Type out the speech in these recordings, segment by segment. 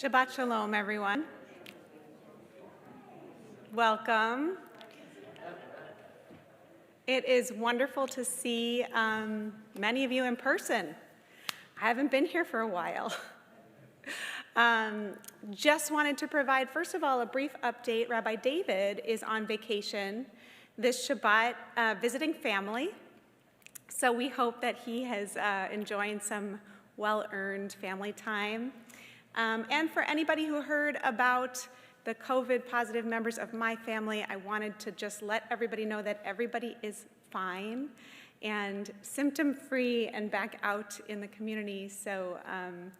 Shabbat Shalom, everyone. Welcome. It is wonderful to see many of you in person. I haven't been here for a while. Just wanted to provide, first of all, a brief update. Rabbi David is on vacation this Shabbat visiting family. So we hope that he has enjoying some well-earned family time. And for anybody who heard about the COVID positive members of my family, I wanted to just let everybody know that everybody is fine and symptom-free and back out in the community. So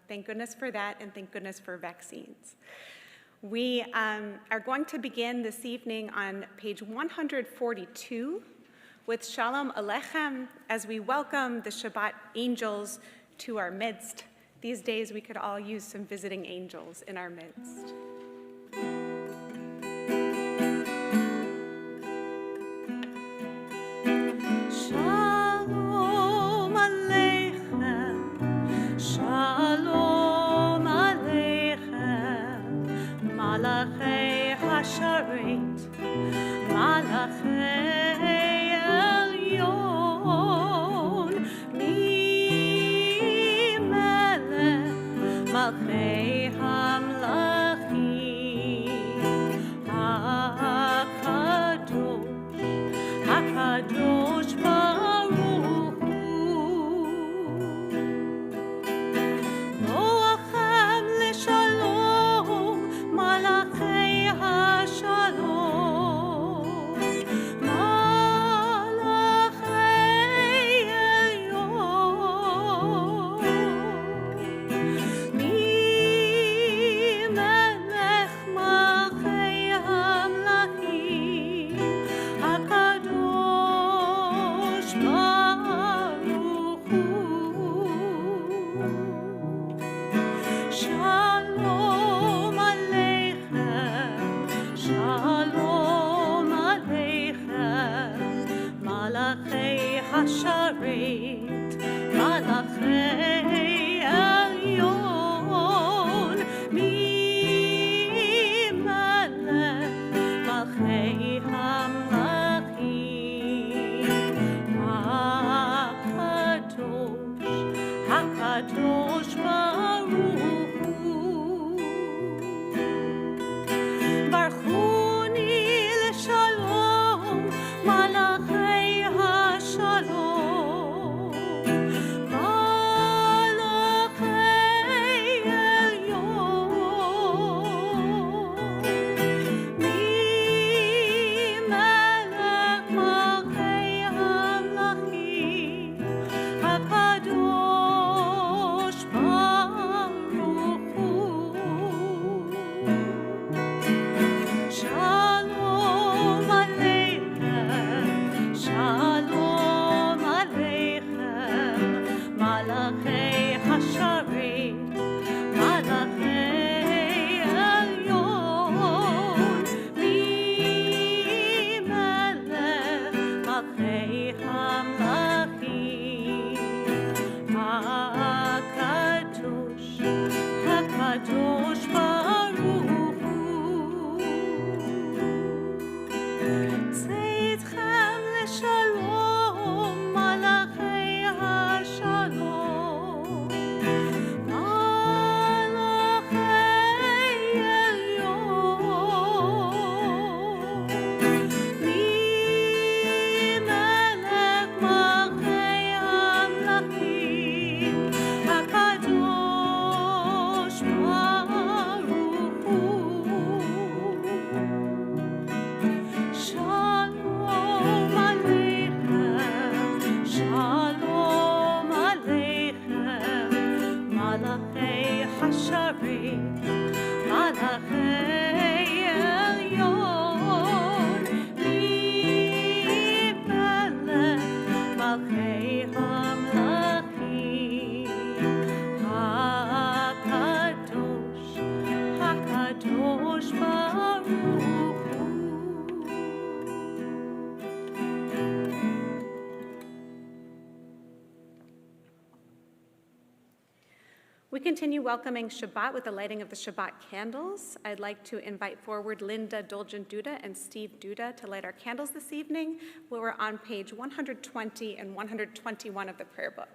thank goodness for that, and thank goodness for vaccines. We are going to begin this evening on page 142 with Shalom Aleichem as we welcome the Shabbat angels to our midst. These days we could all use some visiting angels in our midst. Shalom Aleichem, Shalom Aleichem, Malachei Hasharet, Malachei Elyon, Mi Melech, Malchei Hamlachim, HaKadosh, HaKadosh Baruch Hu, Boachem Leshalom, Malachei HaShalom, Malachei Elyon, Mi Melech Malchei Hamlachim, HaKadosh Baruch Hu. Shalom Aleichem, Shalom Aleichem, Malachei Hasharet, Malachei Elyon, Mi Melech, Malchei Hamlachim, HaKadosh, HaKadosh Baruch Hu. Barchuni leshalom, Malachei HaShalom, Malachei Elyon, Mi Melech Malchei Hamlachim, HaKadosh Baruch Hu. Shalom Aleichem, Shalom Aleichem, Malachei Hasharet, Malachei Elyon, Mi Melech, Malchei Hamlachim, HaKadosh, HaKadosh Baruch Hu. Tzidchem leshalom, Malachei HaShalom, Malachei Elyon, Mi Melech Malchei Hamlachim, HaKadosh Baruch Hu. Shalom Aleichem, Shalom Aleichem, Malachei Hasharet, Malachei Elyon, Mi Melech, Malchei Hamlachim, HaKadosh, HaKadosh Baruch Hu. We continue welcoming Shabbat with the lighting of the Shabbat candles. I'd like to invite forward Linda Dolgen-Duda and Steve Duda to light our candles this evening. We're on page 120 and 121 of the prayer book.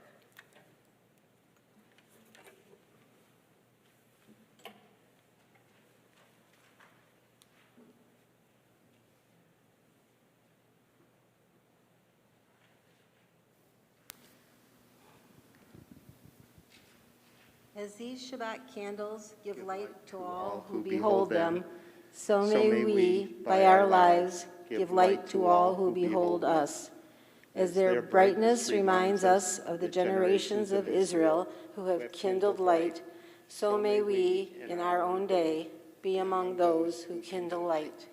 As these Shabbat candles give light to all who behold them, so may we, by our lives, give light to all who behold us. As their brightness reminds us of the generations of Israel who have kindled light, so may we, in our own day, be among those who kindle light.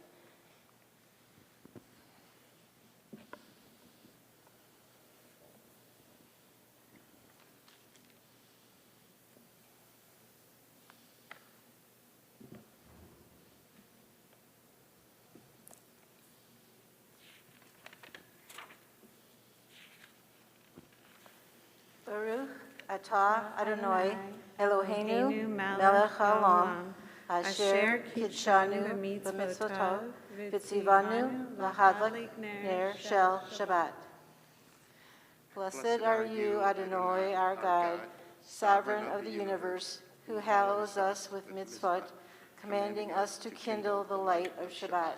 Baruch atah Adonai Eloheinu melech haolam asher kidshanu b'mitzvotav v'tzivanu lahadlik ner shel Shabbat. Blessed are you, Adonai, our God, sovereign of the universe, who hallows us with mitzvot, commanding us to kindle the light of Shabbat.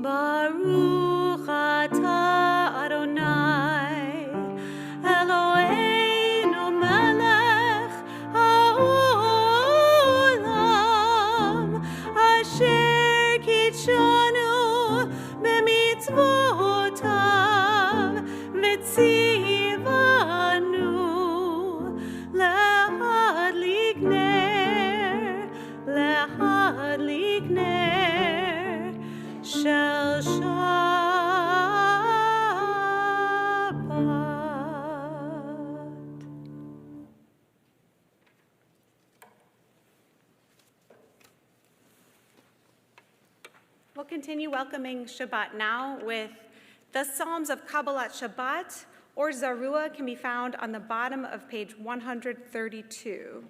Baruch atah Adonai Eloheinu melech haolam asher kitshanu b'mitzvotav v'tzivanu lehadlik ner shel Shabbat. We'll continue welcoming Shabbat now with the Psalms of Kabbalat Shabbat, or Zarua, can be found on the bottom of page 132.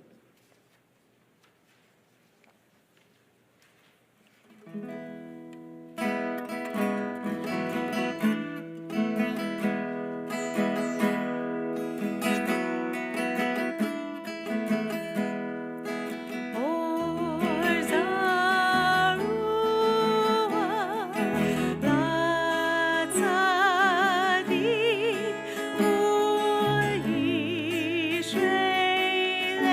Israel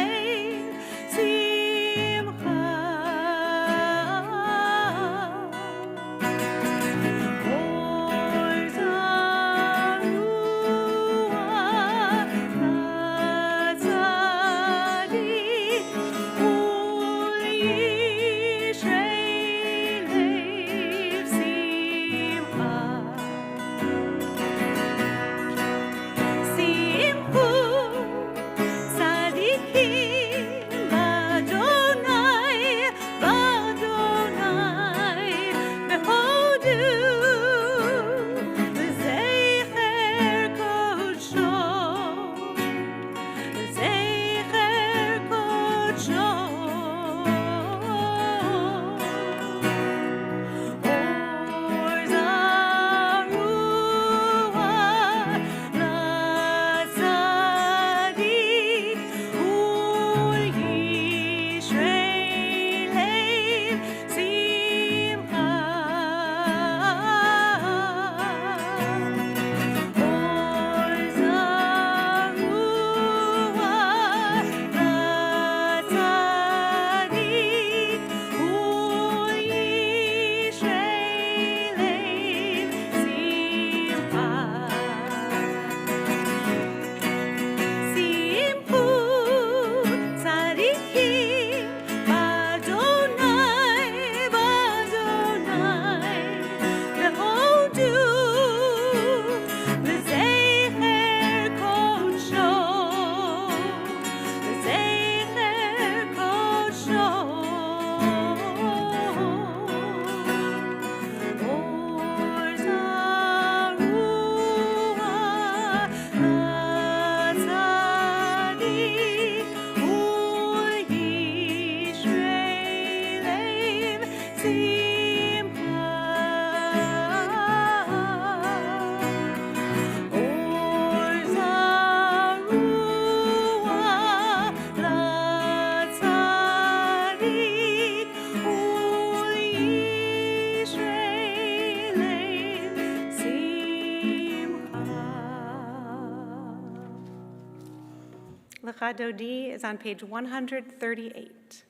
Lecha Dodi is on page 138.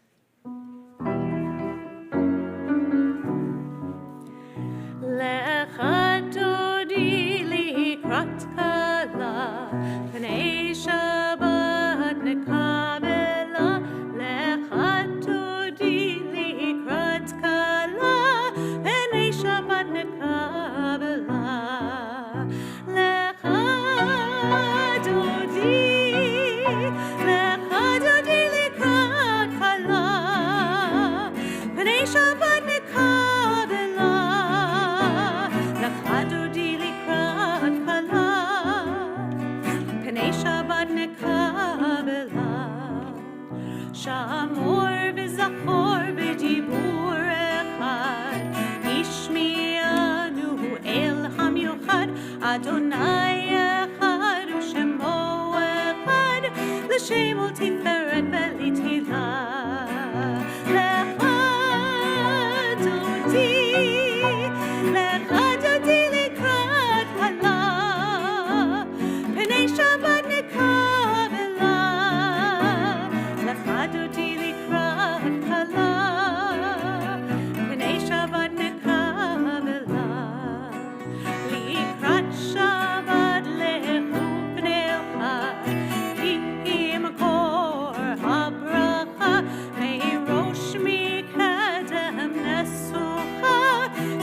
Lecha Dodi likrat kala, Pnei Shabbat nekabela. Lecha Dodi likrat kala, Pnei Shabbat nekabela. Lecha Dodi likrat kala, Pnei Shabbat nekabela. Lecha Dodi likrat kala, Pnei Shabbat nekabela. Shamor v'zachor b'dibur echad, Ishmi'anu el hamiuchad, Adonai echad u'shemo echad, L'shem u'tiferet v'litila. Lecha Dodi likrat kala, Pnei Shabbat nekabela. Lecha Dodi likrat kala, Pnei Shabbat nekabela. Likrat Shabbat lechu pnei echad, Ki makor habracha, Meirosh mikadem nesucha,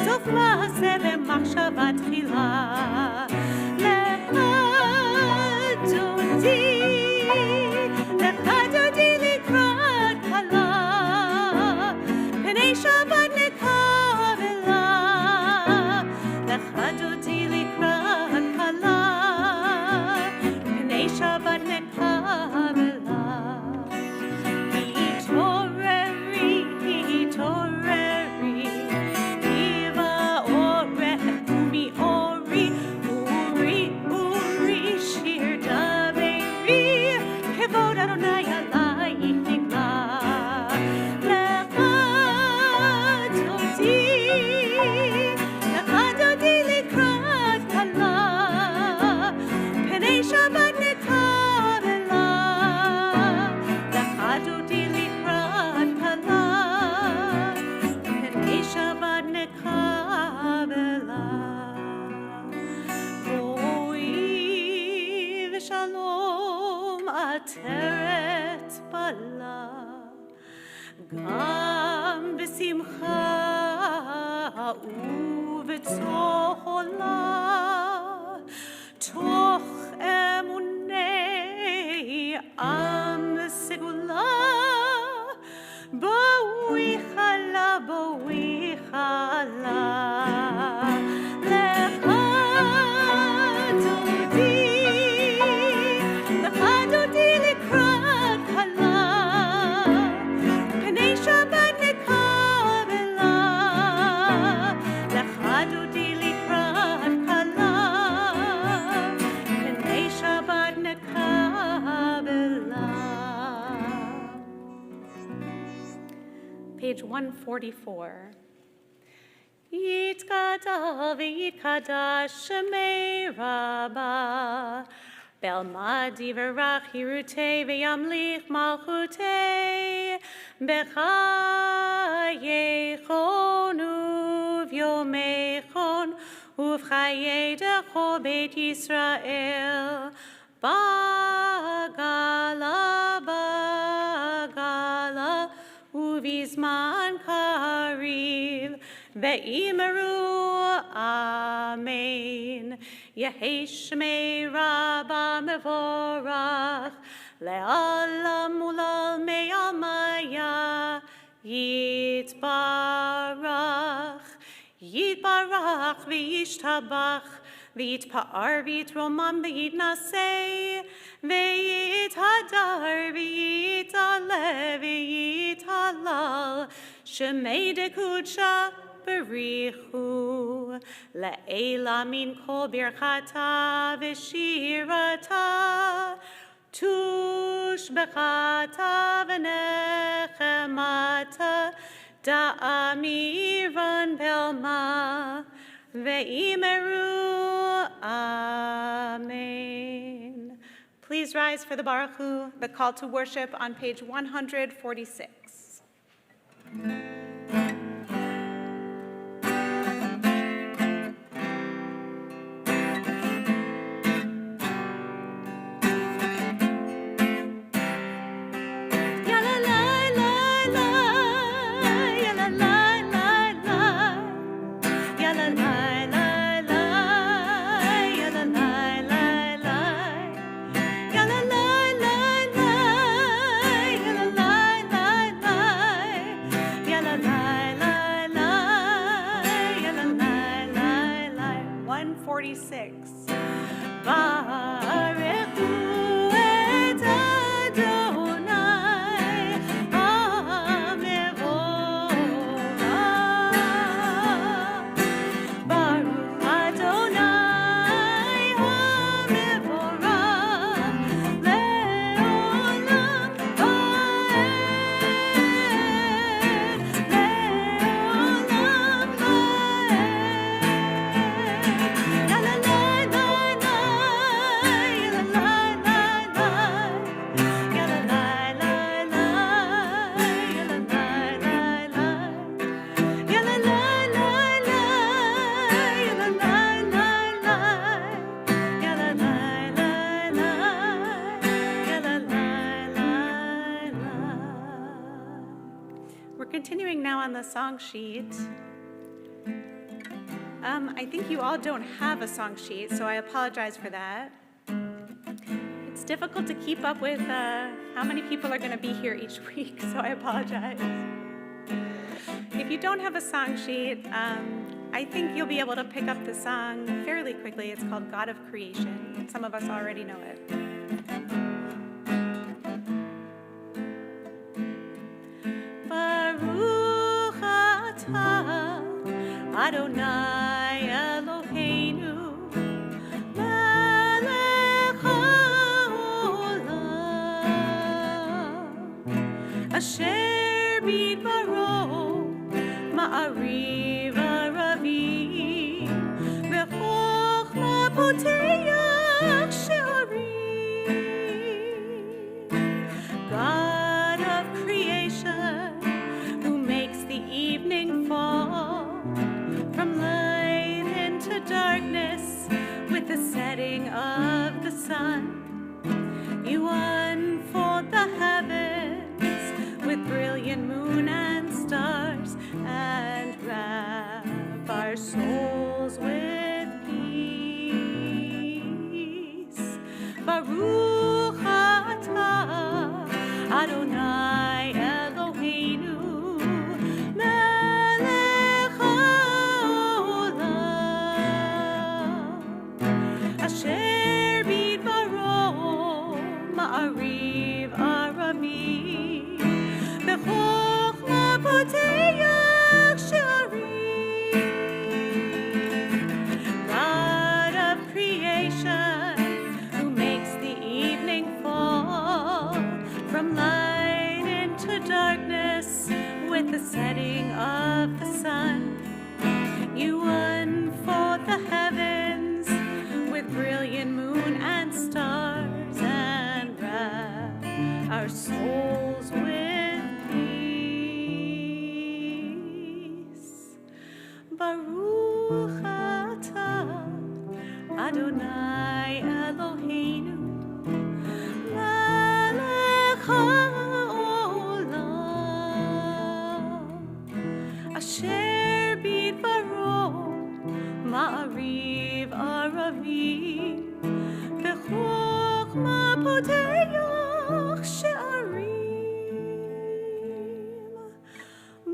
Sof ma'aseh lemachshava tchila. Lecha Dodi likrat kala, Pnei Shabbat nekabela. Lecha Dodi likrat kala, Pnei Shabbat nekabela. Hitoreri, hitoreri, Iva orech umi ori, uri, uri, shir daberi, Kevod Adonai alayich nigla. Lecha Dodi likrat kala, Pnei Shabbat nekabela. Lecha Dodi likrat kala, Pnei Shabbat nekabela. Boi v'shalom ateret bala, Gam b'simcha ובצהלה, תוך אמוני עם סגולה, בואי חלה, בואי חלה. לך דודי לקראת חלה, פני שבת נקבלה. לך דודי לקראת חלה, פני שבת נקבלה. Page 144. Yitkada v'yitkada shemei rabba, Belmadi v'rach hirutei v'yamlich malchutei, B'chayechon uv'yomechon, uv'chayei decho beit Yisrael, Bagala, bagala, uv'izman kariv, Ve'imeru Amen. Yehi Shmei Rabba Mevorach, Le'alam ulal me'amaya, Yitbarach. Yitbarach v'yishtabach, V'yitpa'ar v'yitromam v'yitnaseh, V'yithadar v'yitale v'yithalal, Shemei dekudsha berichu, Le'ela min kol birchata v'shirata, Tushbechata v'nechemata, Da'amiran belma, Ve'imeru Amen. Please Please rise for the Baruch Hu, the call to worship on page 146. Continuing now on the song sheet. I think you all don't have a song sheet, so I apologize for that. It's difficult to keep up with how many people are going to be here each week, so I apologize. If you don't have a song sheet, I think you'll be able to pick up the song fairly quickly. It's called God of Creation. Some of us already know it. Adonai Eloheinu melech haolam asher bidbaro ma'ariv aravim v'chochma poteach she'arim. God of creation, who makes the evening fall from light into darkness with the setting of the sun. You unfold the heavens with brilliant moon and stars and wrap our souls with peace. Baruch atah Adonai Eloheinu melech asher bidbaro ma'ariv aramim v'chochma poteach she'arim. God of creation, who makes the evening fall from light into darkness with the setting of the sun. You unfold the heavens with brilliant moon and stars and wrap our souls with peace. Baruch atah Adonai Eloheinu melech haolam asher bidbaro ma'ariv aravim v'chochma poteach she'arim.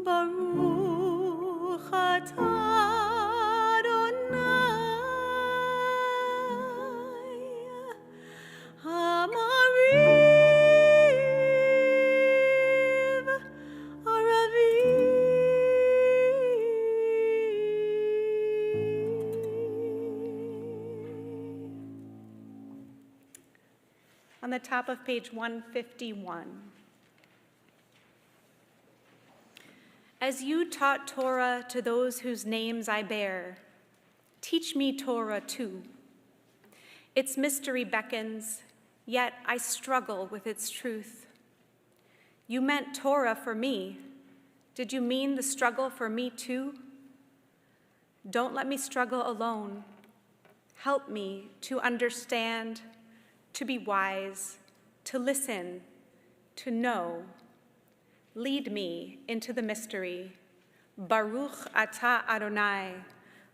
Baruch atah Adonai ha'mariv aravim. On the top of page 151. As you taught Torah to those whose names I bear, teach me Torah too. Its mystery beckons, yet I struggle with its truth. You meant Torah for me. Did you mean the struggle for me too? Don't let me struggle alone. Help me to understand, to be wise, to listen, to know. Lead me into the mystery. Baruch atah Adonai,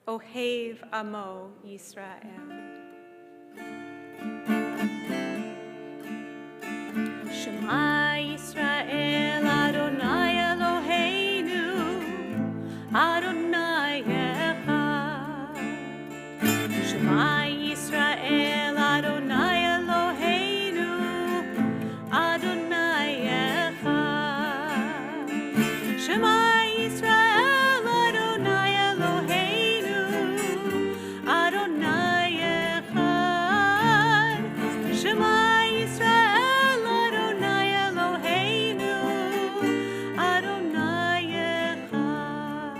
Ohev Amo Yisrael. Shema Yisrael Adonai Eloheinu Adonai Echad. Shema Yisrael Adonai Eloheinu Adonai Echad. Shema Yisrael Adonai Eloheinu Adonai Echad. Shema Yisrael Adonai Eloheinu Adonai Echad.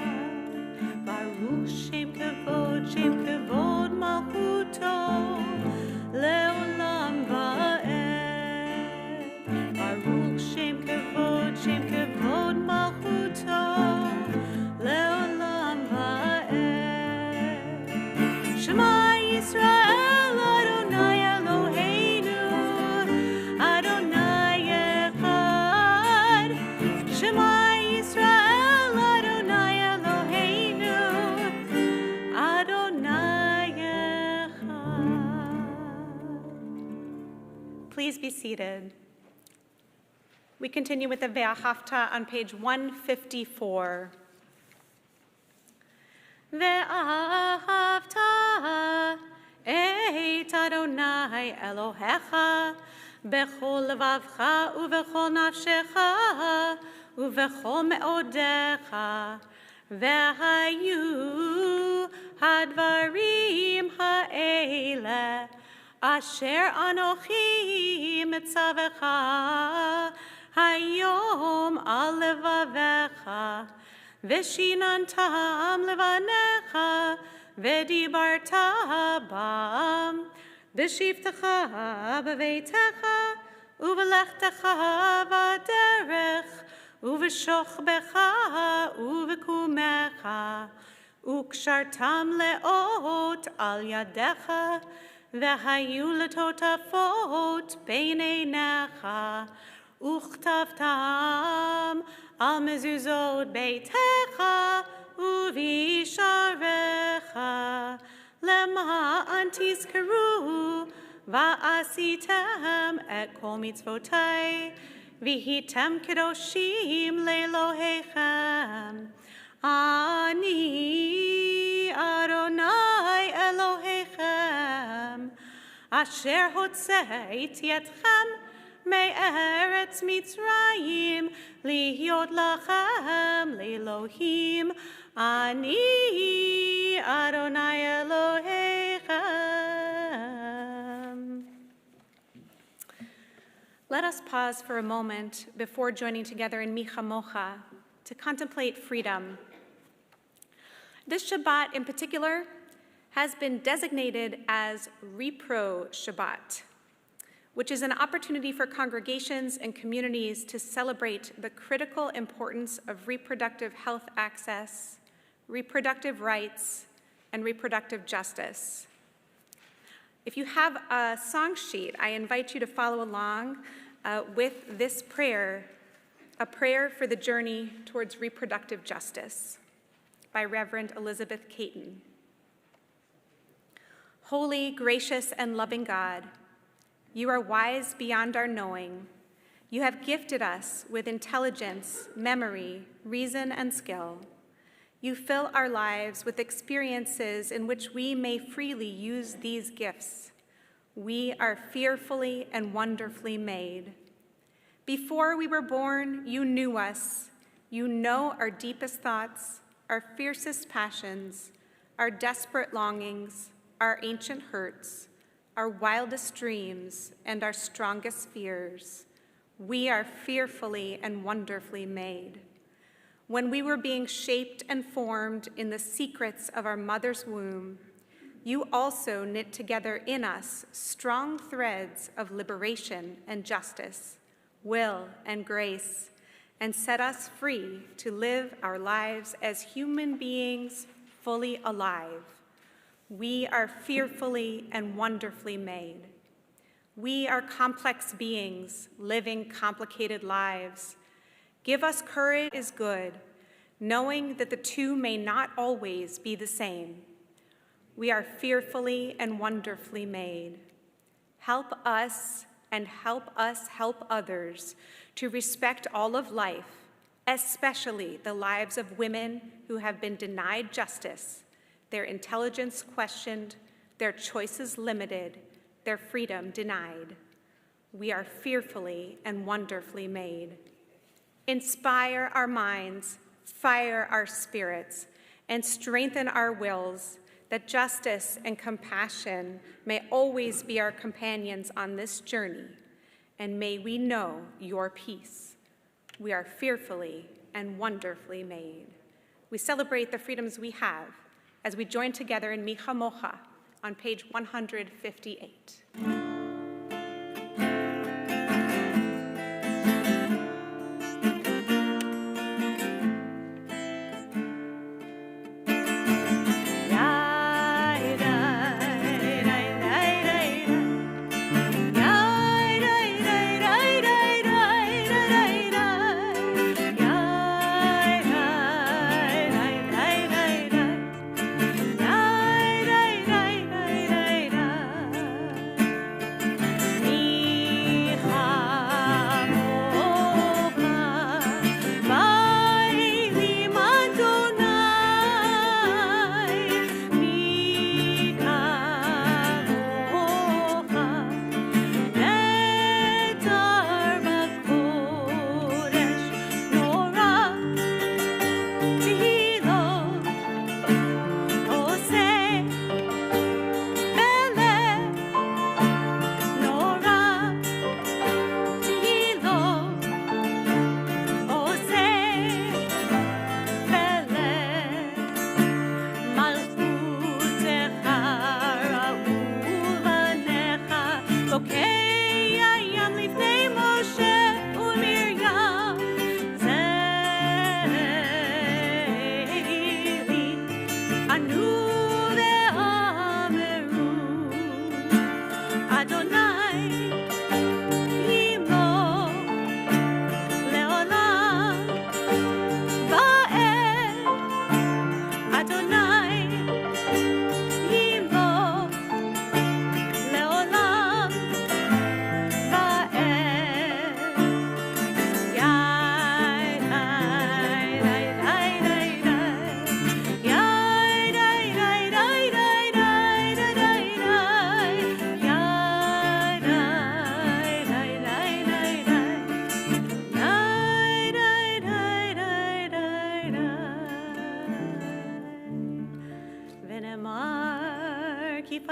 Baruch Shem Kavod Malchuto Leolam Va'ed. Baruch Shem Kavod Malchuto Leolam Va'ed. Shema Yisrael Adonai Eloheinu Adonai Echad. Shema Yisrael Adonai Eloheinu Adonai Echad. Please be seated. We continue with the Ve'ahavta on page 154. Ve'ahavta et Adonai Elohecha bechol levavcha uvechol nafshecha uvechol me'odecha ve'hayu hadvarim ha'ele asher anochi mitzavecha hayom al levavecha Veshinantam levanecha, vedibarta bam, veshivtecha beveitecha, uvelechtecha vaderech, uveshochbecha, uvekumecha, ukshartam leot al yadecha, vehayu letotafot beineinecha, uchtavtam al mezuzot beitecha uvisharecha lema antizkaru va'asitem et kol mitzvotai vihitem kedoshim lelohechem ani Adonai Elohechem asher hotzeiti etchem me'eretz Mitzrayim lihyot lachem le'elohim ani Adonai Elohechem. Let us pause for a moment before joining together in Micha Mocha to contemplate freedom. This Shabbat in particular has been designated as Repro Shabbat, which is an opportunity for congregations and communities to celebrate the critical importance of reproductive health access, reproductive rights, and reproductive justice. If you have a song sheet, I invite you to follow along with this prayer, a prayer for the journey towards reproductive justice by Reverend Elizabeth Caton. Holy, gracious, and loving God, you are wise beyond our knowing. You have gifted us with intelligence, memory, reason, and skill. You fill our lives with experiences in which we may freely use these gifts. We are fearfully and wonderfully made. Before we were born, you knew us. You know our deepest thoughts, our fiercest passions, our desperate longings, our ancient hurts, our wildest dreams, and our strongest fears. We are fearfully and wonderfully made. When we were being shaped and formed in the secrets of our mother's womb, you also knit together in us strong threads of liberation and justice, will and grace, and set us free to live our lives as human beings fully alive. We are fearfully and wonderfully made. We are complex beings living complicated lives. Give us courage is good, knowing that the two may not always be the same. We are fearfully and wonderfully made. Help us and help us help others to respect all of life, especially the lives of women who have been denied justice, their intelligence questioned, their choices limited, their freedom denied. We are fearfully and wonderfully made. Inspire our minds, fire our spirits, and strengthen our wills, that justice and compassion may always be our companions on this journey, and may we know your peace. We are fearfully and wonderfully made. We celebrate the freedoms we have as we join together in Micha Mocha on page 158.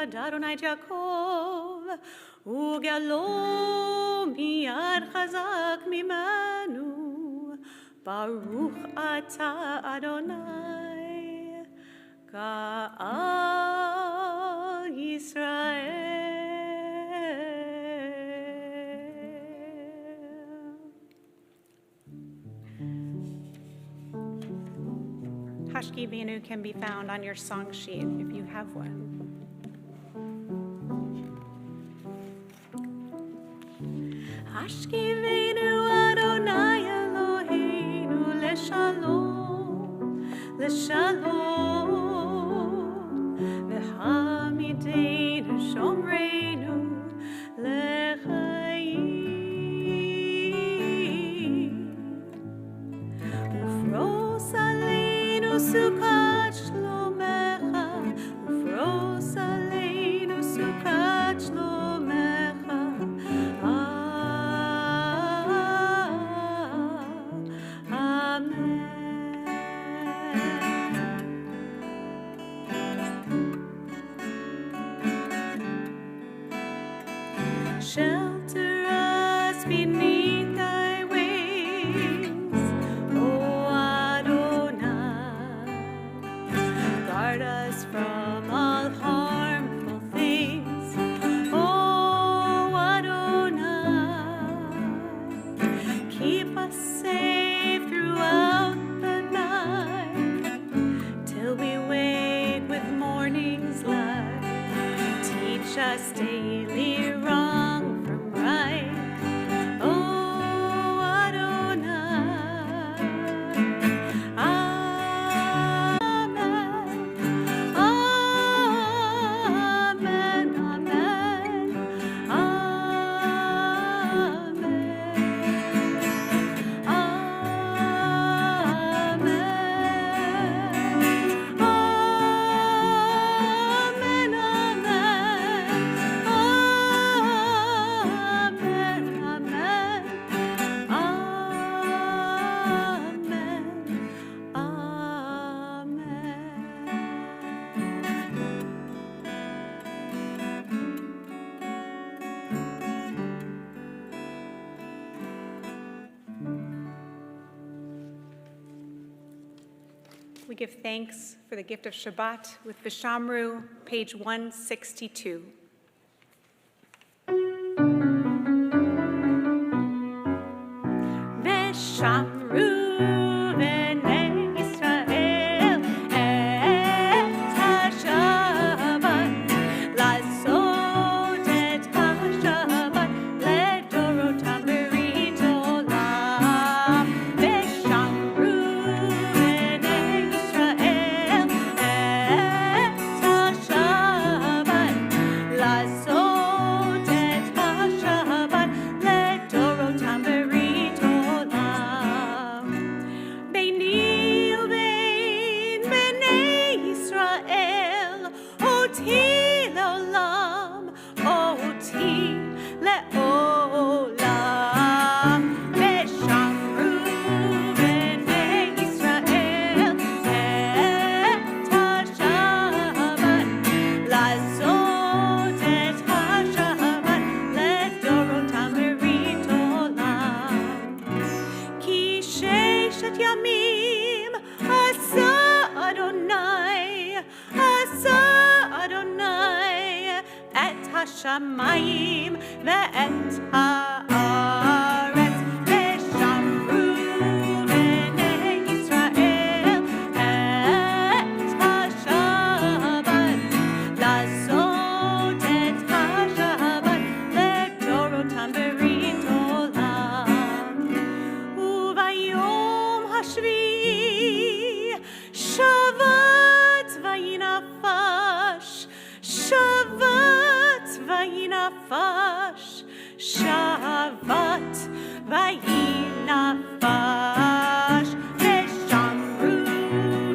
Adonai Yaakov, ugalo miyad chazak mimenu, Baruch ata Adonai, Ka'al Yisrael. Hashki Venu can be found on your song sheet if you have one. Hashkivenu Adonai Eloheinu leshalom, leshalom, v'hamidenu shomreinu lechaim, ufros aleinu sukat shlomecha, ufros aleinu sukat shlomecha. Shelter us beneath thy wings, O Adonai. Guard us from all harm. teach us daily wrong from right. Oh, Adonai. Amen. Amen. Amen. We give thanks for the gift of Shabbat with Vishamru, page 162. Veshamru v'nei Yisrael et ha-Shabbat, לעשות את השבת לדורותם ברית עולם. ושמרו בני ישראל את השבת, לעשות את השבת לדורותם ברית עולם. ביני ובין בני ישראל אותי לעולם, אותי לעולם. ושמרו בני ישראל את השבת, לעשות את השבת לדורותם ברית עולם. כי ששת ימים עשה אדוני, עשה אדוני את השמיים ואת הארץ. ושמרו בני ישראל את השבת, לעשות את השבת לדורותם ברית עולם. וביום השביעי שבת וינפש, שבת וינפש, שבת וינפש. ושמרו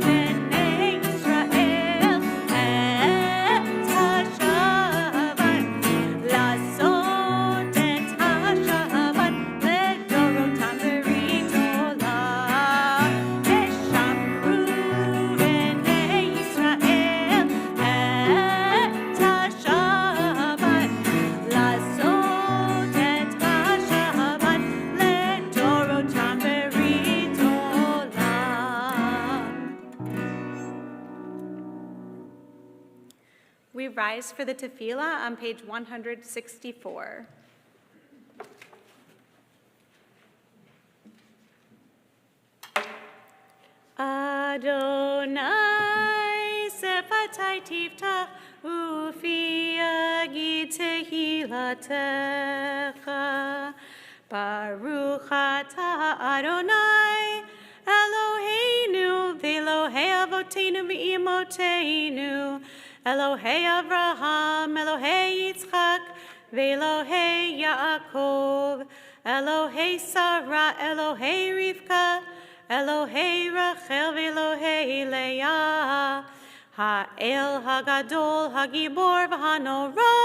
בני ישראל את השבת, לעשות את השבת לדורותם ברית עולם. ושמרו בני ישראל את השבת, לעשות את השבת לדורותם ברית עולם. We rise for the tefillah on page 164. Adonai sefatai tiftach ufi yagid tehilatecha. Baruch atah Adonai Eloheinu v'Elohei avoteinu v'imoteinu, Elohei Avraham, Elohei Yitzchak, v'Elohei Yaakov, Elohei Sarah, Elohei Rivka, Elohei Rachel v'Elohei Leah, Ha'el Hagadol, Hagibor v'Hanora,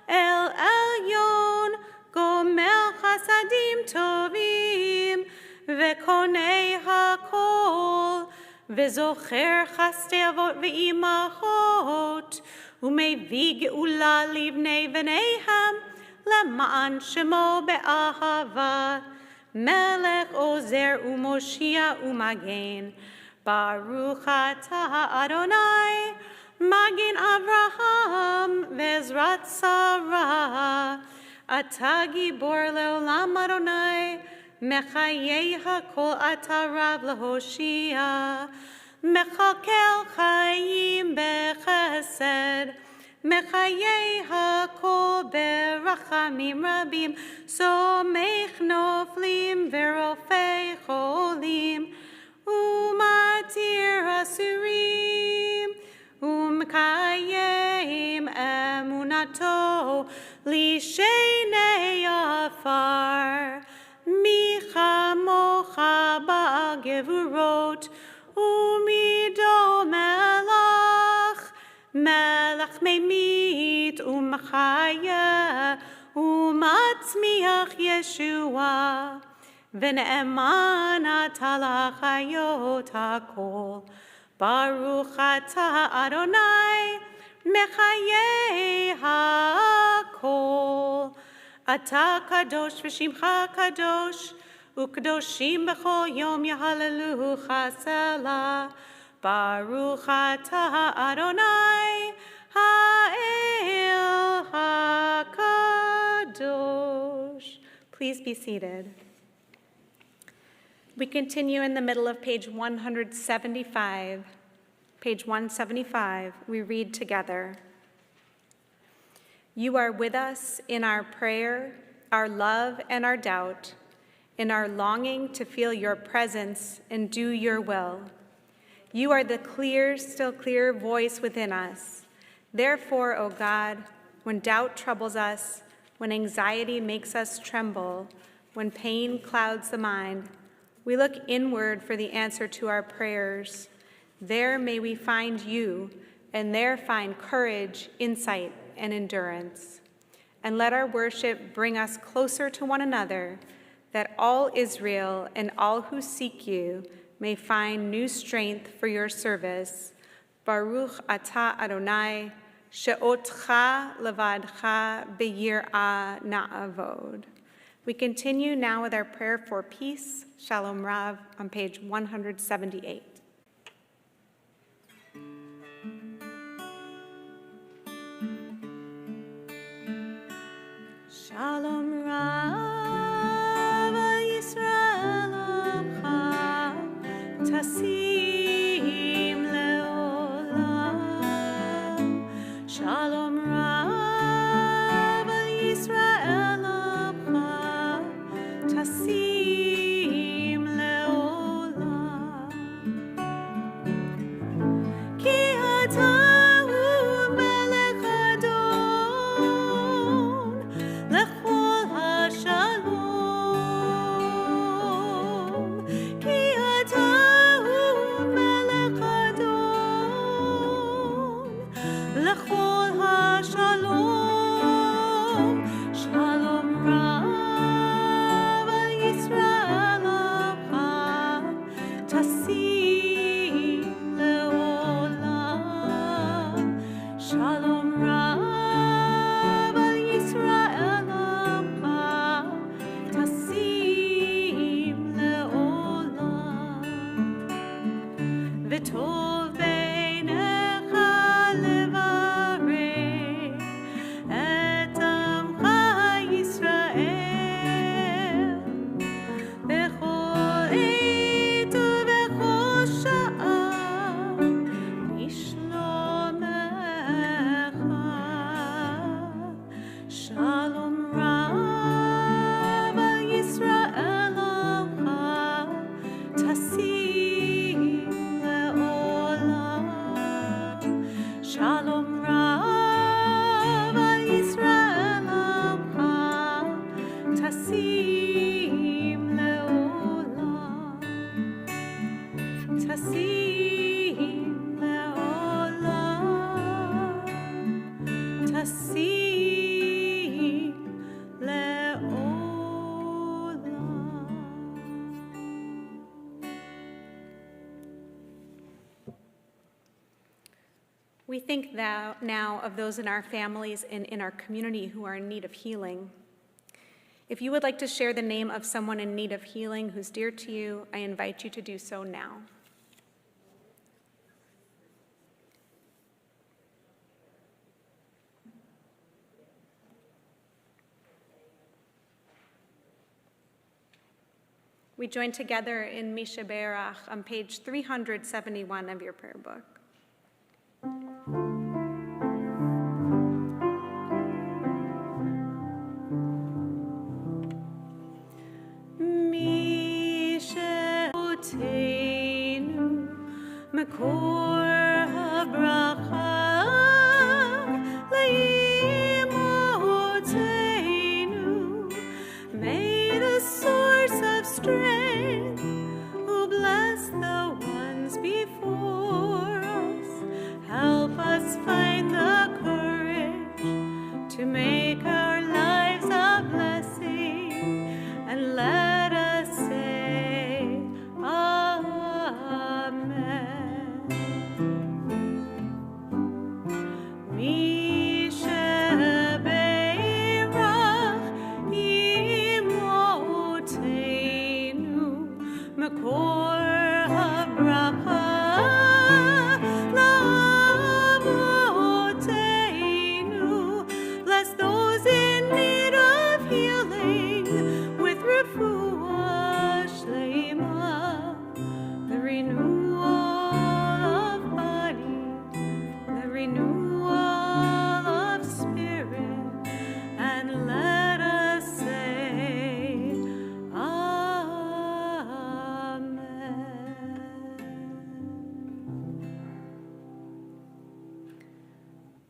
El Elyon, Gomer Chasadim Tovim, V'Konei HaKol, V'Zocher Chastei Avot V'Imachot, U'mevii Geula Livnei V'neihem, Lema'an Shemo Be'ahava, Melech Ozer U'Moshia U'Magen, Baruch atah Adonai, Magen Avraham, V'Ezrat Sarah, Atah Gibor Leolam Adonai, Mechayei HaKol Atah Rav Lehoshia, Mechakel Chayim Bechesed, מחיי הכל ברחמים רבים, סומך נופלים ורופא חולים, ומתיר אסורים, ומקיים אמונתו לשני עפר. מי כמוך בגבורות ומידו מלך, מלך ממית ומחיה ומצמיח ישועה, ונאמן אתה לחיות הכל. ברוך אתה אדוני מחיי הכל. אתה קדוש ושמך קדוש, וקדושים בכל יום יהללוך סלה. ברוך אתה אדוני האל הקדוש. Please be seated. We continue in the middle of page 175. Page 175, we read together. You are with us in our prayer, our love, and our doubt, in our longing to feel your presence and do your will. You are the clear, still clear voice within us. Therefore, O God, when doubt troubles us, when anxiety makes us tremble, when pain clouds the mind, we look inward for the answer to our prayers. There may we find you, and there find courage, insight, and endurance. And let our worship bring us closer to one another, that all Israel and all who seek you may find new strength for your service. Baruch atah Adonai, she'otcha levadcha beyir'ah na'avod. We continue now with our prayer for peace, Shalom Rav, on page 178. Shalom Rav Yisrael Amcha Tasim Leolam. Shalom Rav Yisrael Amcha Tasim Leolam. Ki ata We think now of those in our families and in our community who are in need of healing. If you would like to share the name of someone in need of healing who's dear to you, I invite you to do so now. We join together in Misha Berach on page 371 of your prayer book.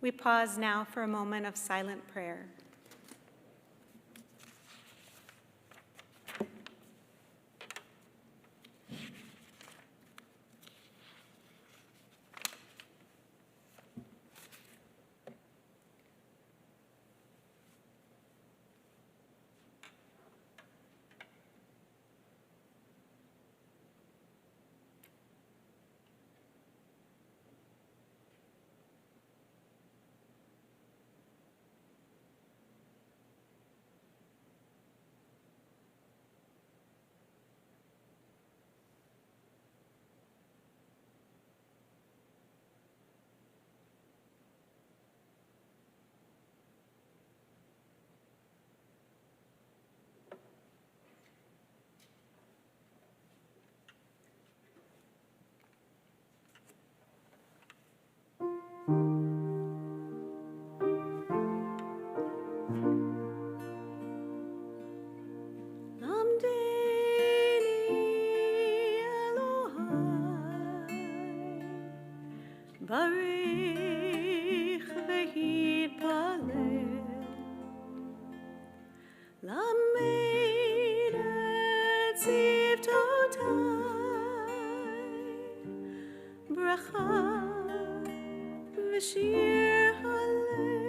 We pause now for a moment of silent prayer. Barich v'yitpalel lamed et tzivtotai bracha v'shir halel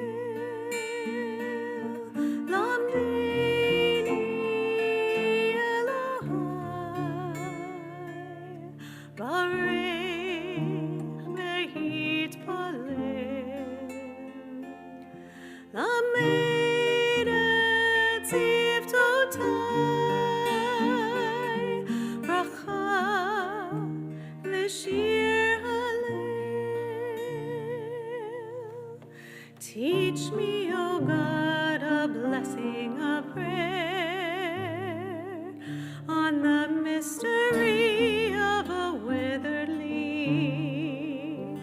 lamdini Elohai barich v'yitpalel lamed et tzivtotai bracha v'shir halel. Teach me, O God, a blessing, a prayer on the mystery of a withered leaf,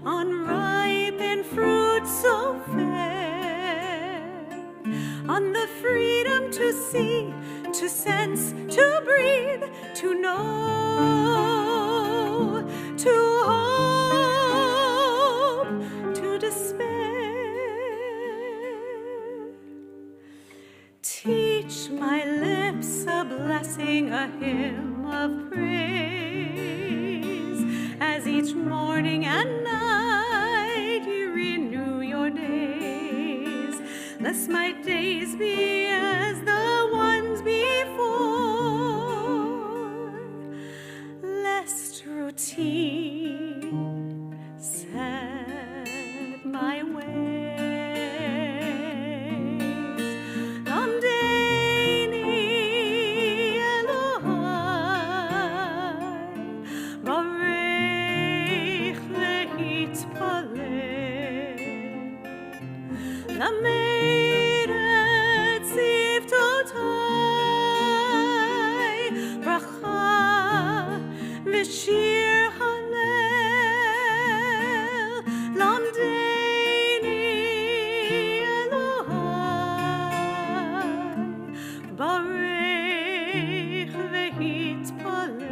unripened fruit so fair, on the freedom to see, to sense, to breathe, to know, to hope, to despair. Teach my lips a blessing, a hymn of praise, as each morning and night you renew your days. Lest my days be as the ones before, lest routine set my ways. Lamdeni Elohai barich v'yitpalel lamed et tzivtotai bracha v'shir halel lamdeni Elohai barich v'yitpalel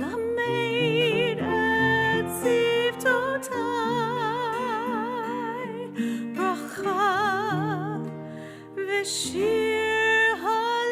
lamed et tzivtotai bracha v'shir halel.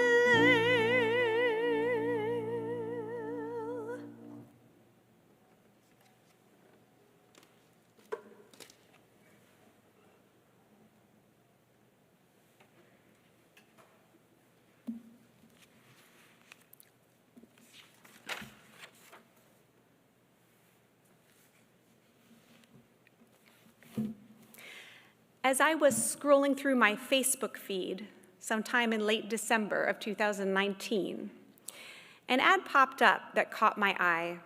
As I was scrolling through my Facebook feed sometime in late December of 2019, an ad popped up that caught my eye.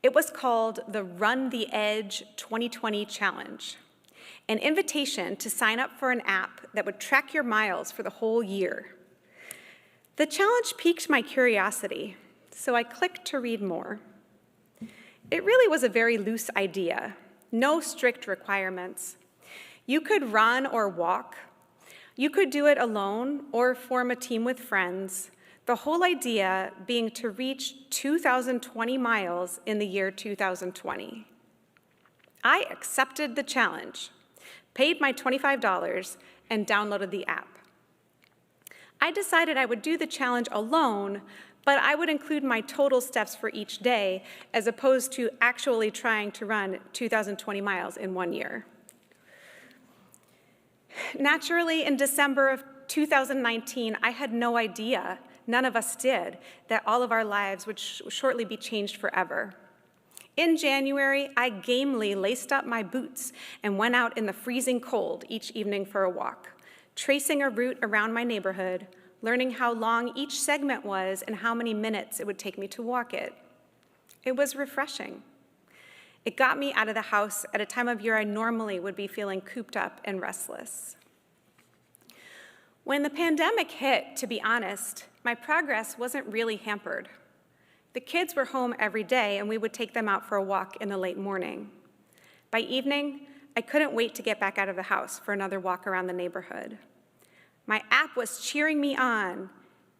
It was called the Run the Edge 2020 Challenge, an invitation to sign up for an app that would track your miles for the whole year. The challenge piqued my curiosity, so I clicked to read more. It really was a very loose idea, no strict requirements. You could run or walk. You could do it alone or form a team with friends, the whole idea being to reach 2,020 miles in the year 2020. I accepted the challenge, paid my $25, and downloaded the app. I decided I would do the challenge alone, but I would include my total steps for each day as opposed to actually trying to run 2,020 miles in 1 year. Naturally, in December of 2019, I had no idea, none of us did, that all of our lives would shortly be changed forever. In January, I gamely laced up my boots and went out in the freezing cold each evening for a walk, tracing a route around my neighborhood, learning how long each segment was and how many minutes it would take me to walk it. It was refreshing. It got me out of the house at a time of year I normally would be feeling cooped up and restless. When the pandemic hit, to be honest, my progress wasn't really hampered. The kids were home every day, and we would take them out for a walk in the late morning. By evening, I couldn't wait to get back out of the house for another walk around the neighborhood. My app was cheering me on.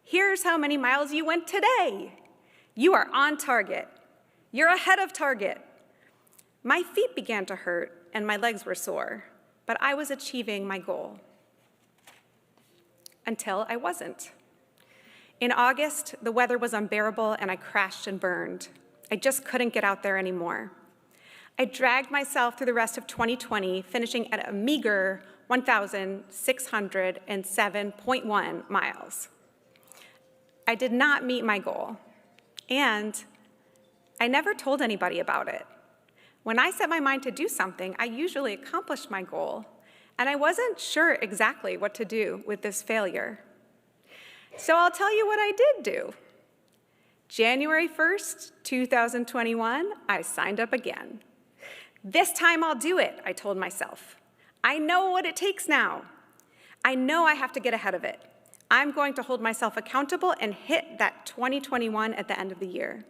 Here's how many miles you went today. You are on target. You're ahead of target. My feet began to hurt, and my legs were sore, but I was achieving my goal. Until I wasn't. In August, the weather was unbearable and I crashed and burned. I just couldn't get out there anymore. I dragged myself through the rest of 2020, finishing at a meager 1,607.1 miles. I did not meet my goal, and I never told anybody about it. When I set my mind to do something, I usually accomplished my goal, and I wasn't sure exactly what to do with this failure. So I'll tell you what I did do. January 1st, 2021, I signed up again. This time I'll do it, I told myself. I know what it takes now. I know I have to get ahead of it. I'm going to hold myself accountable and hit that 2021 at the end of the year.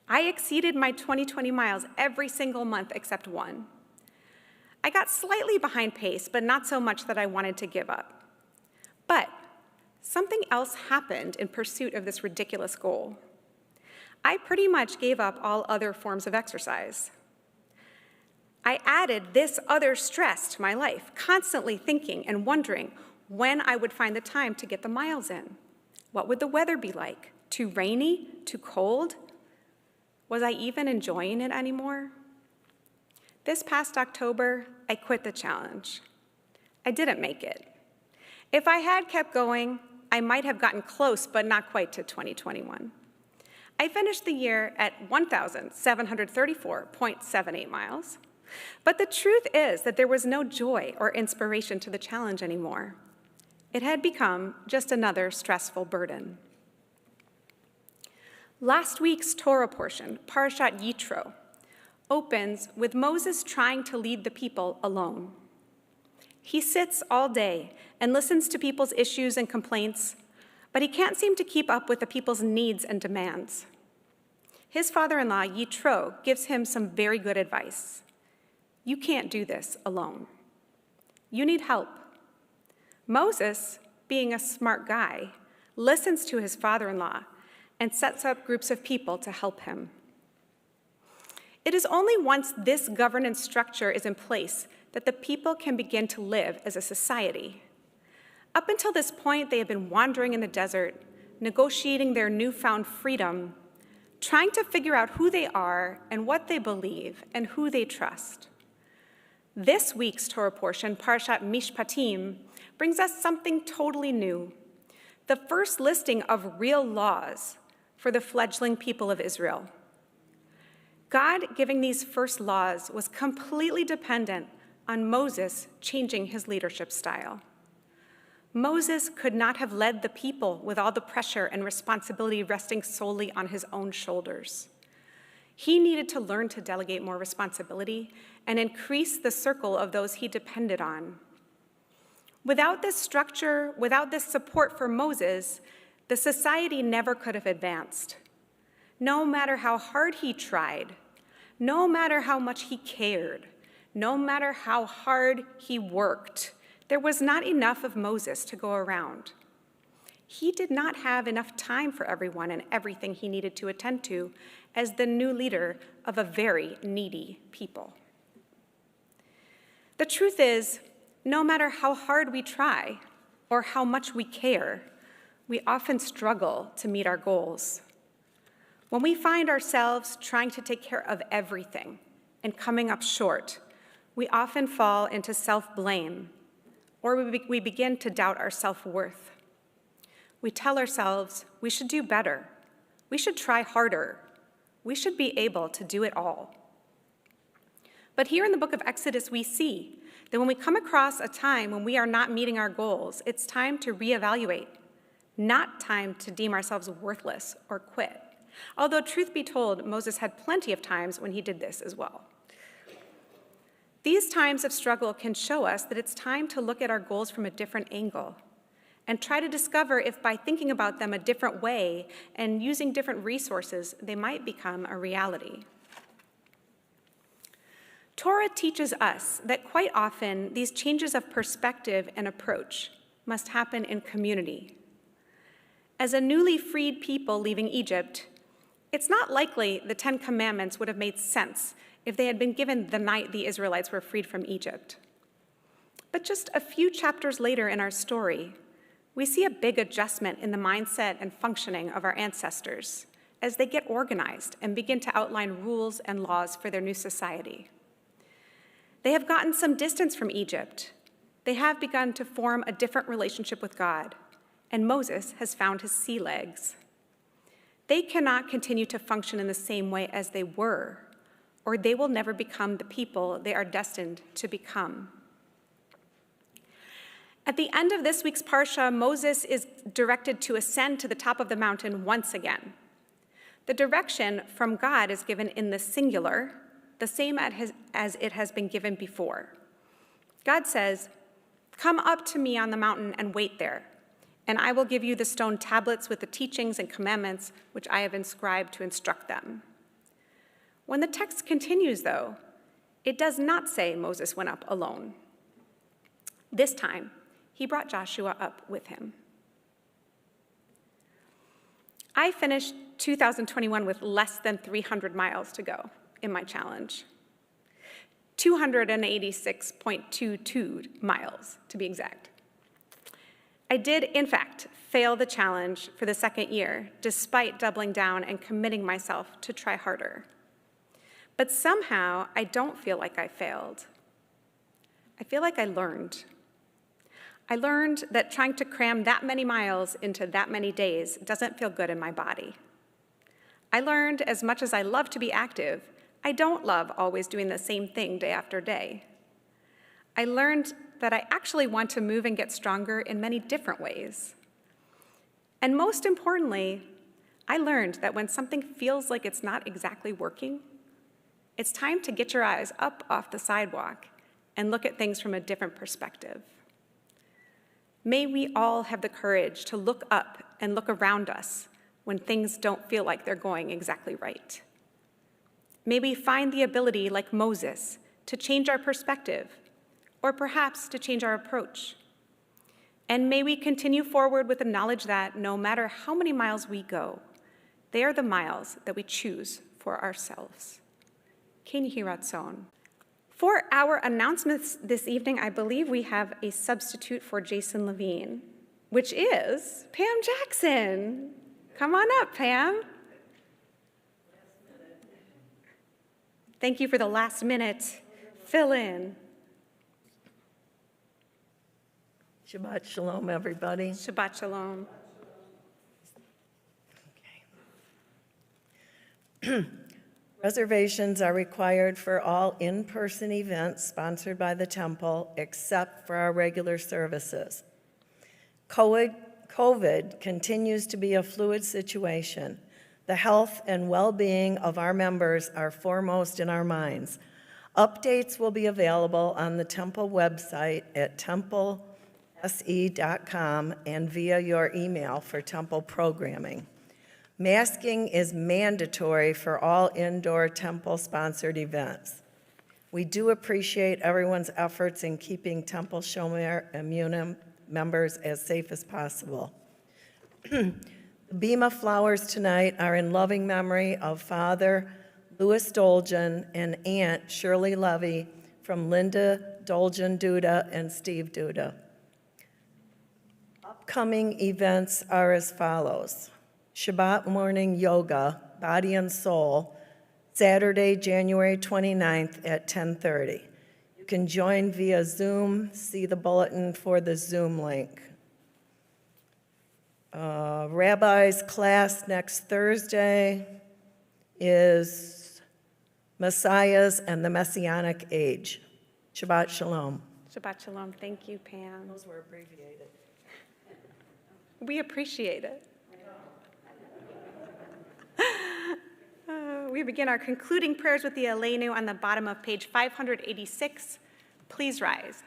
I exceeded my 2020 miles every single month except one. I got slightly behind pace, but not so much that I wanted to give up. But something else happened in pursuit of this ridiculous goal. I pretty much gave up all other forms of exercise. I added this other stress to my life, constantly thinking and wondering when I would find the time to get the miles in. What would the weather be like? Too rainy? Too cold? Was I even enjoying it anymore? This past October, I quit the challenge. I didn't make it. If I had kept going, I might have gotten close, but not quite to 2021. I finished the year at 1,734.78 miles. But the truth is that there was no joy or inspiration to the challenge anymore. It had become just another stressful burden. Last week's Torah portion, Parashat Yitro, opens with Moses trying to lead the people alone. He sits all day and listens to people's issues and complaints, but he can't seem to keep up with the people's needs and demands. His father-in-law, Yitro, gives him some very good advice. You can't do this alone. You need help. Moses, being a smart guy, listens to his father-in-law and sets up groups of people to help him. It is only once this governance structure is in place that the people can begin to live as a society. Up until this point, they have been wandering in the desert, negotiating their newfound freedom, trying to figure out who they are and what they believe and who they trust. This week's Torah portion, Parashat Mishpatim, brings us something totally new, the first listing of real laws for the fledgling people of Israel. God giving these first laws was completely dependent on Moses changing his leadership style. Moses could not have led the people with all the pressure and responsibility resting solely on his own shoulders. He needed to learn to delegate more responsibility and increase the circle of those he depended on. Without this structure, without this support for Moses, the society never could have advanced. No matter how hard he tried, no matter how much he cared, no matter how hard he worked, there was not enough of Moses to go around. He did not have enough time for everyone and everything he needed to attend to as the new leader of a very needy people. The truth is, no matter how hard we try or how much we care, we often struggle to meet our goals. When we find ourselves trying to take care of everything and coming up short, we often fall into self-blame, or we begin to doubt our self-worth. We tell ourselves we should do better, we should try harder, we should be able to do it all. But here in the book of Exodus, we see that when we come across a time when we are not meeting our goals, it's time to reevaluate, not time to deem ourselves worthless or quit. Although, truth be told, Moses had plenty of times when he did this as well. These times of struggle can show us that it's time to look at our goals from a different angle and try to discover if by thinking about them a different way and using different resources, they might become a reality. Torah teaches us that quite often these changes of perspective and approach must happen in community. As a newly freed people leaving Egypt, it's not likely the 10 Commandments would have made sense if they had been given the night the Israelites were freed from Egypt. But just a few chapters later in our story, we see a big adjustment in the mindset and functioning of our ancestors as they get organized and begin to outline rules and laws for their new society. They have gotten some distance from Egypt. They have begun to form a different relationship with God, and Moses has found his sea legs. They cannot continue to function in the same way as they were, or they will never become the people they are destined to become. At the end of this week's Parsha, Moses is directed to ascend to the top of the mountain once again. The direction from God is given in the singular, the same as it has been given before. God says, "Come up to me on the mountain and wait there, and I will give you the stone tablets with the teachings and commandments which I have inscribed to instruct them." When the text continues, though, it does not say Moses went up alone. This time, he brought Joshua up with him. I finished 2021 with less than 300 miles to go in my challenge. 286.22 miles, to be exact. I did, in fact, fail the challenge for the second year, despite doubling down and committing myself to try harder. But somehow, I don't feel like I failed. I feel like I learned. I learned that trying to cram that many miles into that many days doesn't feel good in my body. I learned as much as I love to be active, I don't love always doing the same thing day after day. I learned that I actually want to move and get stronger in many different ways. And most importantly, I learned that when something feels like it's not exactly working, it's time to get your eyes up off the sidewalk and look at things from a different perspective. May we all have the courage to look up and look around us when things don't feel like they're going exactly right. May we find the ability, like Moses, to change our perspective, or perhaps to change our approach. And may we continue forward with the knowledge that no matter how many miles we go, they are the miles that we choose for ourselves. Ken Yehi Ratzon. For our announcements this evening, I believe we have a substitute for Jason Levine, which is Pam Jackson. Come on up, Pam. Thank you for the last minute fill in. Shabbat shalom, everybody. Shabbat shalom. Okay. Reservations are required for all in-person events sponsored by the temple, except for our regular services. COVID continues to be a fluid situation. The health and well-being of our members are foremost in our minds. Updates will be available on the temple website at templese.com and via your email for temple programming. Masking is mandatory for all indoor temple-sponsored events. We do appreciate everyone's efforts in keeping Temple Shomer Emunim members as safe as possible. The Bema flowers tonight are in loving memory of Father Louis Dolgen and Aunt Shirley Levy, from Linda Dolgen Duda and Steve Duda. Upcoming events are as follows. Shabbat morning yoga, body and soul, Saturday, January 29th at 10:30. You can join via Zoom. See the bulletin for the Zoom link. Rabbi's class next Thursday is Messiahs and the Messianic Age. Shabbat Shalom. Shabbat Shalom. Thank you, Pam. Those were abbreviated. We appreciate it. We begin our concluding prayers with the Aleinu on the bottom of page 586. Please rise.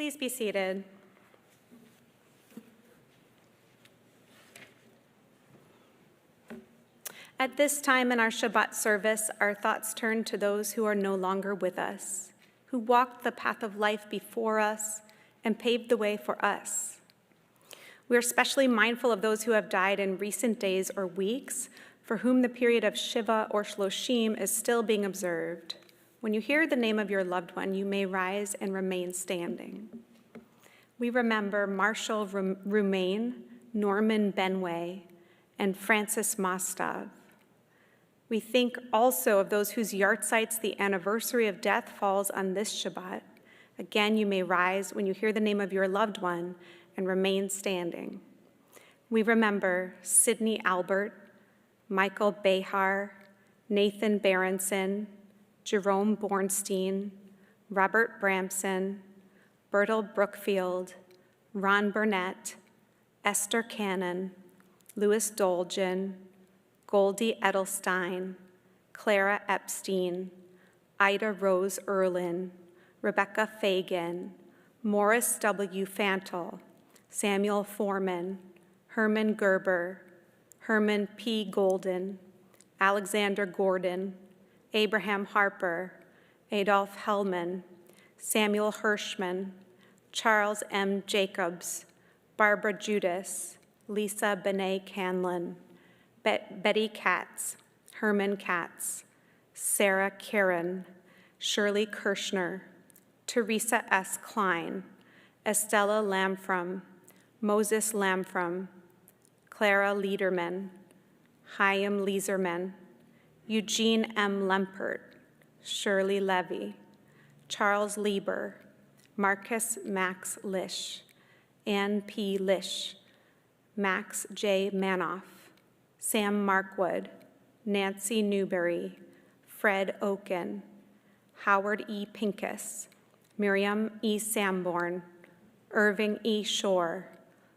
Please be seated. At this time in our Shabbat service, our thoughts turn to those who are no longer with us, who walked the path of life before us and paved the way for us. We are especially mindful of those who have died in recent days or weeks, for whom the period of Shiva or Shloshim is still being observed. When you hear the name of your loved one, you may rise and remain standing. We remember Marshall Roumain, Norman Benway, and Francis Mostov. We think also of those whose yahrzeits the anniversary of death falls on this Shabbat. Again, you may rise when you hear the name of your loved one and remain standing. We remember Sidney Albert, Michael Behar, Nathan Berenson, Jerome Bornstein, Robert Bramson, Bertle Brookfield, Ron Burnett, Esther Cannon, Louis Dolgen, Goldie Edelstein, Clara Epstein, Ida Rose Erlin, Rebecca Fagan, Morris W. Fantle, Samuel Foreman, Herman Gerber, Herman P. Golden, Alexander Gordon, Abraham Harper, Adolf Hellman, Samuel Hirschman, Charles M. Jacobs, Barbara Judas, Lisa Benet Canlon, Betty Katz, Herman Katz, Sarah Karen, Shirley Kirschner, Teresa S. Klein, Estella Lamfrom, Moses Lamfrom, Clara Liederman, Chaim Lieserman, Eugene M. Lempert, Shirley Levy, Charles Lieber, Marcus Max Lish, Ann P. Lish, Max J. Manoff, Sam Markwood, Nancy Newberry, Fred Oken, Howard E. Pincus, Miriam E. Sanborn, Irving E. Shore,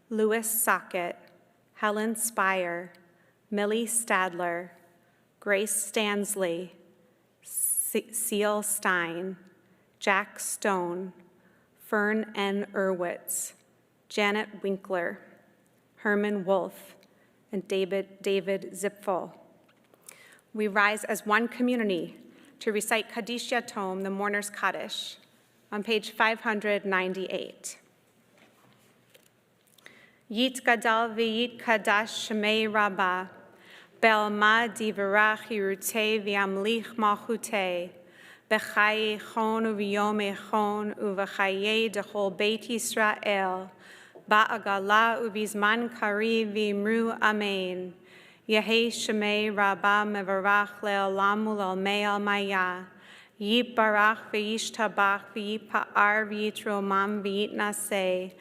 Louis Sockett, Helen Spire, Millie Stadler, Grace Stansley, Seal Stein, Jack Stone, Fern N. Irwitz, Janet Winkler, Herman Wolf, and David Zipfel. We rise as one community to recite Kaddish Yatom, the Mourner's Kaddish, on page 598. Yit Gadal v'yit Kadash Shemei Rabbah, Be'alma divarach yirutei v'yamlich malchutei, B'chaye chon u'v'yom echon u'v'chaye dechol Beit Yisrael, Ba'agala u'v'zman kari v'imru amen. Yehei Shemei Rabbah mevarach le'olam u'l'almei al-maya. Yitbarach v'yishtabach v'yitpa'ar v'yitromam v'yitnaseh.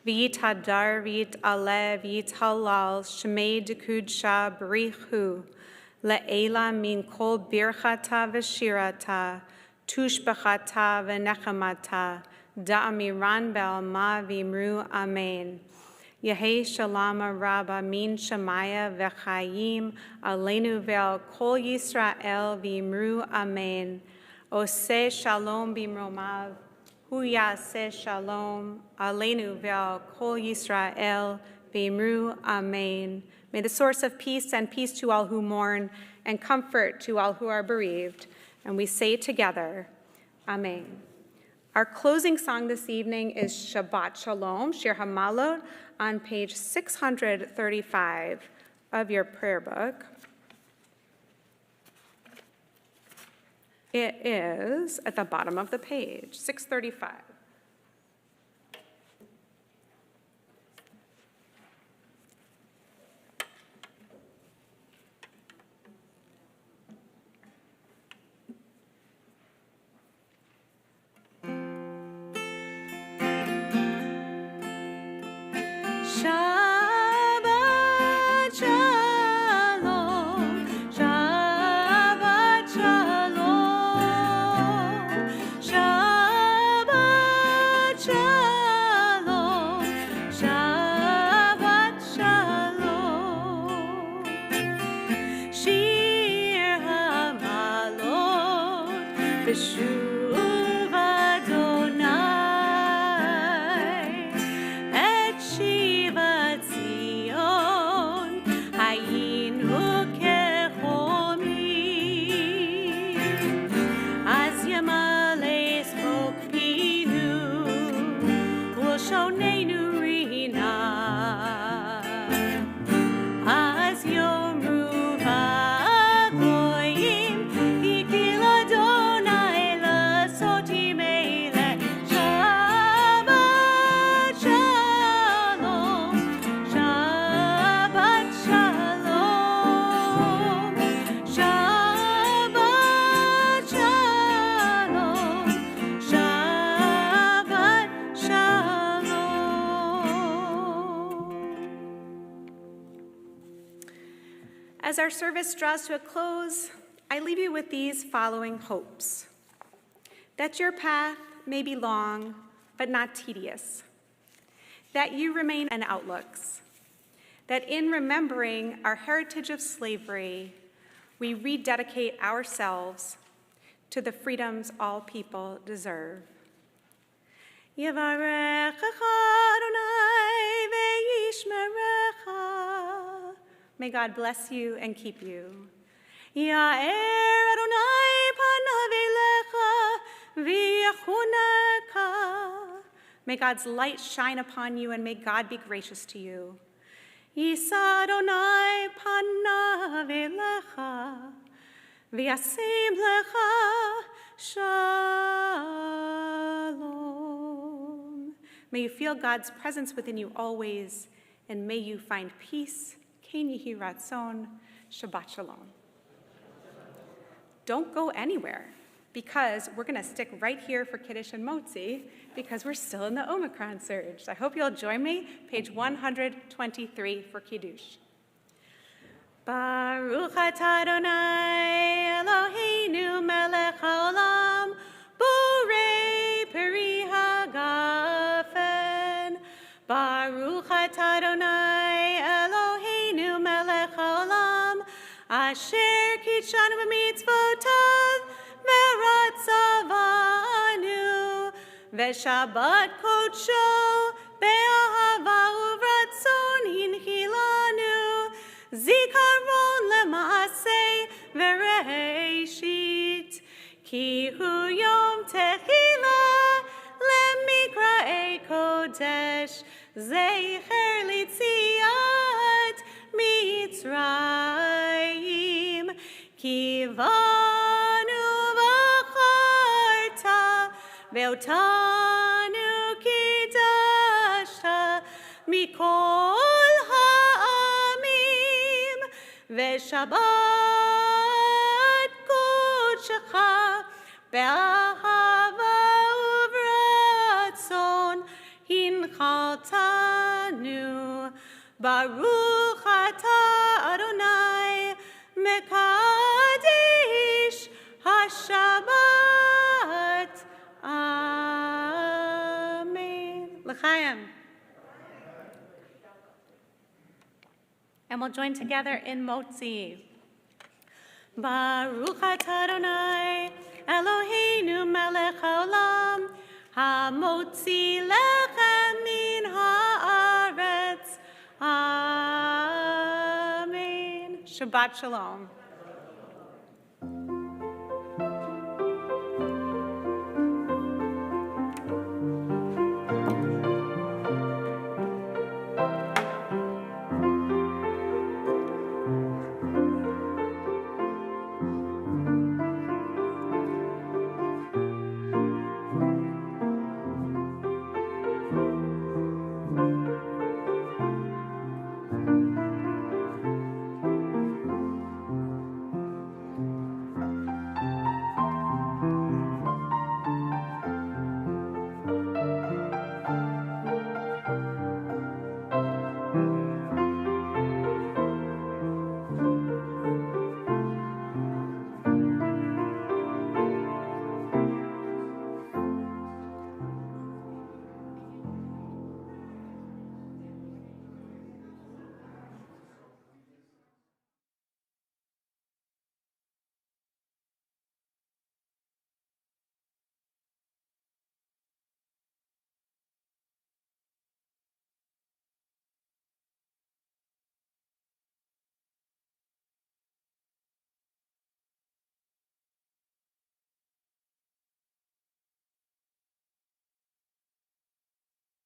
V'yithadar v'yit'aleh v'yithalal Shemei dekudsha b'richu. Le'ela min kol birchata v'shirata. Tushbachata v'nechamata. Da'amiran be'alma v'imru amen. Yehei Shalom Rabbah min Shemaya v'chayim aleinu ve'al kol Yisrael v'imru amen. Oseh shalom b'mromav, hu yaseh shalom aleinu ve'al kol Yisrael v'imru amen. May the source of peace send peace to all who mourn and comfort to all who are bereaved. And we say together, amen. Our closing song this evening is Shabbat Shalom, Shir Hamalot, on page 635 of your prayer book. It is at the bottom of the page, 635. Shabbat Shalom, Shabbat Shalom, Shabbat Shalom, Shabbat Shalom. Shir Hamalot b'shuv Adonai et Shivat Zion hayinu kechomi az yamales chokpinu u'shonenu rina az yomru v'goyim hikil Adonai lasot imelech Shabbat Shalom, Shabbat Shalom, Shabbat Shalom, Shabbat Shalom. As our service draws to a close, I leave you with these following hopes. That your path may be long, but not tedious. That you remain in outlooks. That in remembering our heritage of slavery, we rededicate ourselves to the freedoms all people deserve. Yevarechecha Adonai ve'yishmerecha. May God bless you and keep you. Ya'er Adonai panav elecha v'yachuneka. May God's light shine upon you and may God be gracious to you. Yisa Adonai panav elecha v'yasem lecha shalom. May you feel God's presence within you always, and may you find peace. Ken yehi ratzon. Shabbat shalom. Don't go anywhere, because we're going to stick right here for Kiddush and Motzi, because we're still in the Omicron surge. I hope you'll join me, page 123 for Kiddush. Baruch atah Adonai Eloheinu melech haolam, shanu b'mitzvotav v'ratzavanu v'shabbat kodsho be'ahava uvratzon hinchilanu zikaron lemaaseh v'reishit ki hu yom techilah lemikra'ei kodesh zecher litziat mitzrayim ki vanu v'acharta ve'otanu kidashta mikol ha'amim ve'shabbat kodshecha be'ahava uvratzon hinchaltanu baruch atah Adonai mekadesh hashabbat. Amen. L'chaim. And we'll join together in Motzi. Baruch atah Adonai Eloheinu melech haolam hamotzi lechem min haaretz. Amen. Shabbat shalom.